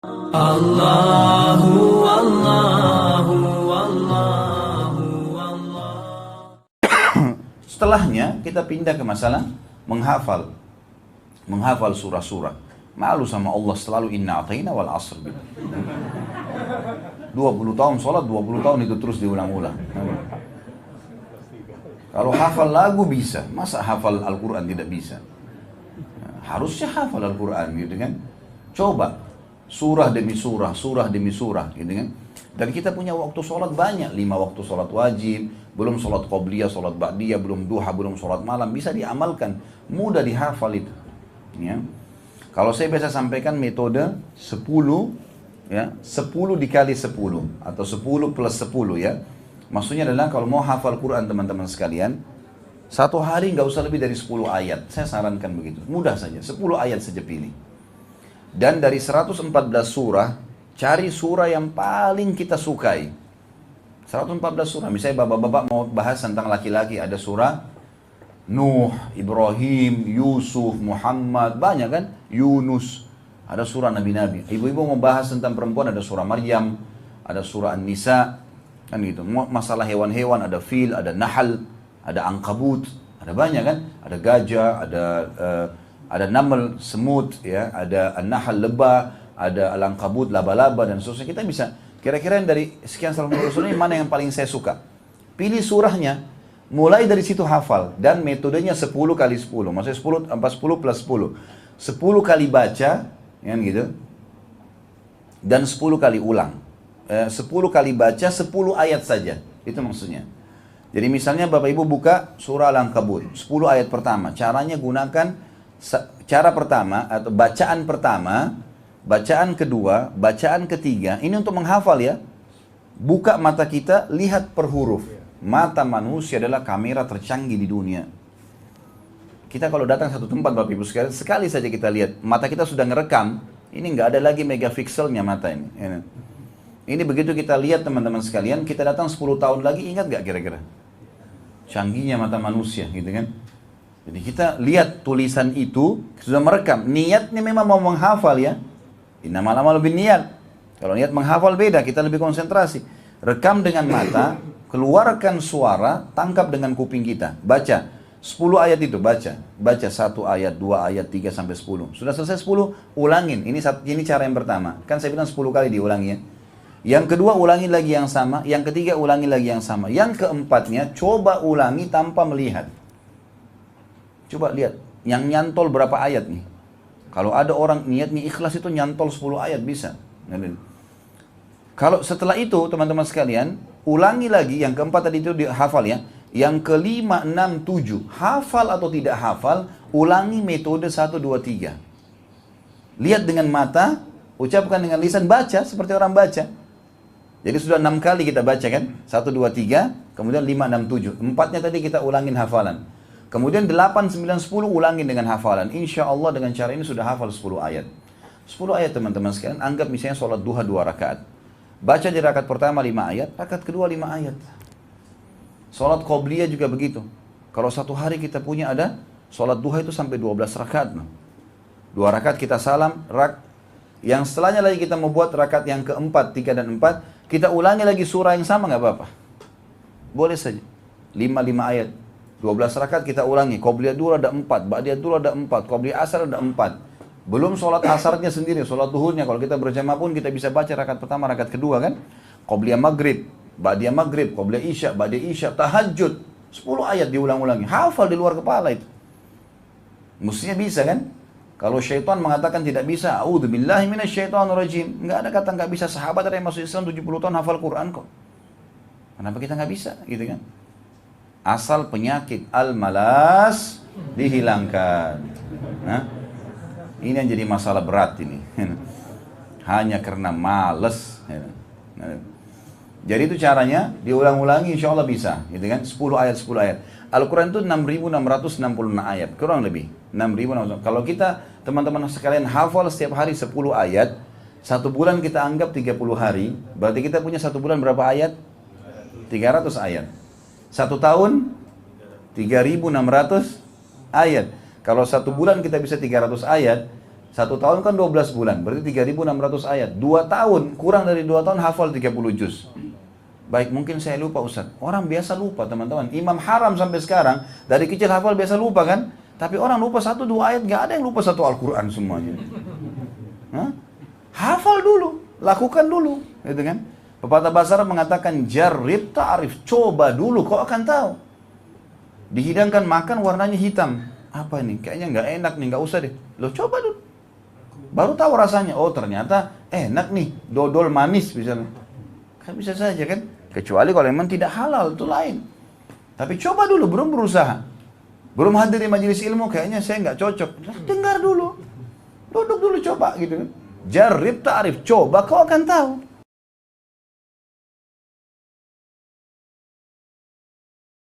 Allahu Allahu Allahu Allah. Setelahnya kita pindah ke masalah menghafal surah-surah. Malu sama Allah selalu inna ataina wal asr. 20 tahun sholat, 20 tahun itu terus diulang-ulang. Kalau hafal lagu bisa, masa hafal Al-Quran tidak bisa? Harusnya hafal Al-Quran gitu kan. Coba, surah demi surah, surah demi surah gitu kan. Dan kita punya waktu sholat banyak, 5 waktu sholat wajib, belum sholat qobliyah, sholat ba'diyah, belum duha, belum sholat malam, bisa diamalkan, mudah dihafal itu. Ya. Kalau saya biasa sampaikan metode 10, ya, 10 dikali 10, atau 10 plus 10 ya. Maksudnya adalah kalau mau hafal Quran teman-teman sekalian, satu hari nggak usah lebih dari 10 ayat. Saya sarankan begitu, mudah saja, 10 ayat saja pilih. Dan dari 114 surah, cari surah yang paling kita sukai. 114 surah, misalnya bapak-bapak mau bahas tentang laki-laki, ada surah Nuh, Ibrahim, Yusuf, Muhammad, banyak kan? Yunus, ada surah Nabi-Nabi. Ibu-ibu mau bahas tentang perempuan, ada surah Maryam, ada surah An-Nisa, kan gitu. Masalah hewan-hewan, ada fil, ada nahal, ada angkabut, ada banyak kan? Ada gajah, ada namel, semut, ya, ada nahal, lebah, ada al-ankabut, laba-laba dan seterusnya. Kita bisa kira-kira dari sekian surah ini mana yang paling saya suka. Pilih surahnya, mulai dari situ hafal, dan metodenya 10 kali 10, maksudnya 10 plus 10. 10 kali baca, kan gitu. Dan 10 kali ulang. 10 kali baca 10 ayat saja. Itu maksudnya. Jadi misalnya Bapak Ibu buka surah Al-Ankabut, 10 ayat pertama. Caranya gunakan cara pertama atau bacaan pertama, bacaan kedua, bacaan ketiga. Ini untuk menghafal ya. Buka mata kita, lihat per huruf. Mata manusia adalah kamera tercanggih di dunia. Kita kalau datang satu tempat Bapak Ibu sekalian, sekali saja kita lihat, mata kita sudah ngerekam, ini nggak ada lagi megapikselnya mata ini. Ini begitu kita lihat teman-teman sekalian, kita datang 10 tahun lagi, ingat nggak kira-kira? Canggihnya mata manusia gitu kan. Jadi kita lihat tulisan itu, sudah merekam. Niatnya memang mau menghafal ya. Innamal a'malu binniyat. Kalau niat menghafal beda, kita lebih konsentrasi. Rekam dengan mata, keluarkan suara, tangkap dengan kuping kita. Baca. 10 ayat itu, baca. Baca 1 ayat, 2 ayat, 3 sampai 10. Sudah selesai 10, ulangin. Ini cara yang pertama. Kan saya bilang 10 kali diulangi ya. Yang kedua ulangi lagi yang sama. Yang ketiga ulangi lagi yang sama. Yang keempatnya coba ulangi tanpa melihat. Coba lihat. Yang nyantol berapa ayat nih. Kalau ada orang niatnya ikhlas itu nyantol 10 ayat bisa. Kalau setelah itu teman-teman sekalian, ulangi lagi yang keempat tadi itu dihafal ya. Yang kelima, 6, 7, hafal atau tidak hafal, ulangi metode 1, 2, 3. Lihat dengan mata, ucapkan dengan lisan, baca seperti orang baca. Jadi sudah 6 kali kita baca kan? 1, 2, 3, kemudian 5, 6, 7. Empatnya tadi kita ulangin hafalan. Kemudian 8, 9, 10 ulangin dengan hafalan. Insya Allah dengan cara ini sudah hafal 10 ayat. 10 ayat teman-teman sekalian, anggap misalnya sholat duha 2 rakaat. Baca di rakaat pertama 5 ayat, rakaat kedua 5 ayat. Sholat qobliyah juga begitu. Kalau satu hari kita punya ada sholat duha itu sampai 12 rakaat. 2 rakaat kita salam, yang setelahnya lagi kita membuat rakaat yang keempat, 3 dan 4, kita ulangi lagi surah yang sama nggak apa-apa. Boleh saja. 5 ayat. 12 rakaat kita ulangi. Qobliyah dulu ada 4, ba'diyah dulu ada 4, qobliyah asar ada 4. Belum sholat asarnya sendiri, sholat duhurnya. Kalau kita berjamaah pun kita bisa baca rakaat pertama, rakaat kedua kan. Qobliyah maghrib, ba'diyah maghrib, qobliyah isya, ba'diyah isya, tahajud. 10 ayat diulang-ulangi. Hafal di luar kepala itu. Mestinya bisa kan? Kalau syaitan mengatakan tidak bisa, a'udzubillahi minasyaitonirrajim. Enggak ada kata enggak bisa. Sahabat ada yang masuk Islam 70 tahun hafal Quran kok. Kenapa kita enggak bisa gitu kan? Asal penyakit al-malas dihilangkan. Nah, ini yang jadi masalah berat ini. Hanya karena males. Jadi itu caranya, diulang-ulangi insya Allah bisa. Gitu kan? 10 ayat, 10 ayat. Al-Quran itu 6.666 ayat, kurang lebih. 6.600. Kalau kita, teman-teman sekalian, hafal setiap hari 10 ayat, 1 bulan kita anggap 30 hari, berarti kita punya 1 bulan berapa ayat? 300 ayat. 1 tahun 3.600 ayat. Kalau 1 bulan kita bisa 300 ayat, 1 tahun kan 12 bulan, berarti 3.600 ayat. 2 tahun, kurang dari 2 tahun hafal 30 juz. Baik, mungkin saya lupa Ustaz. Orang biasa lupa teman-teman. Imam Haram sampai sekarang, dari kecil hafal biasa lupa kan? Tapi orang lupa 1-2 ayat, gak ada yang lupa 1 Al-Quran semuanya. Hah? Hafal dulu, lakukan dulu. Gitu kan? Pepatah bahasa Arab mengatakan, jarrib ta'rif, coba dulu, kau akan tahu. Dihidangkan makan warnanya hitam. Apa ini? Kayaknya gak enak nih, gak usah deh. Loh coba dulu. Baru tahu rasanya, oh ternyata enak nih, dodol manis misalnya. Kan bisa saja kan? Kecuali kalau memang tidak halal, itu lain. Tapi coba dulu, belum berusaha. Belum hadir di majelis ilmu, kayaknya saya nggak cocok. Dengar dulu. Duduk dulu coba gitu kan. Jarrib ta'rif, coba kau akan tahu.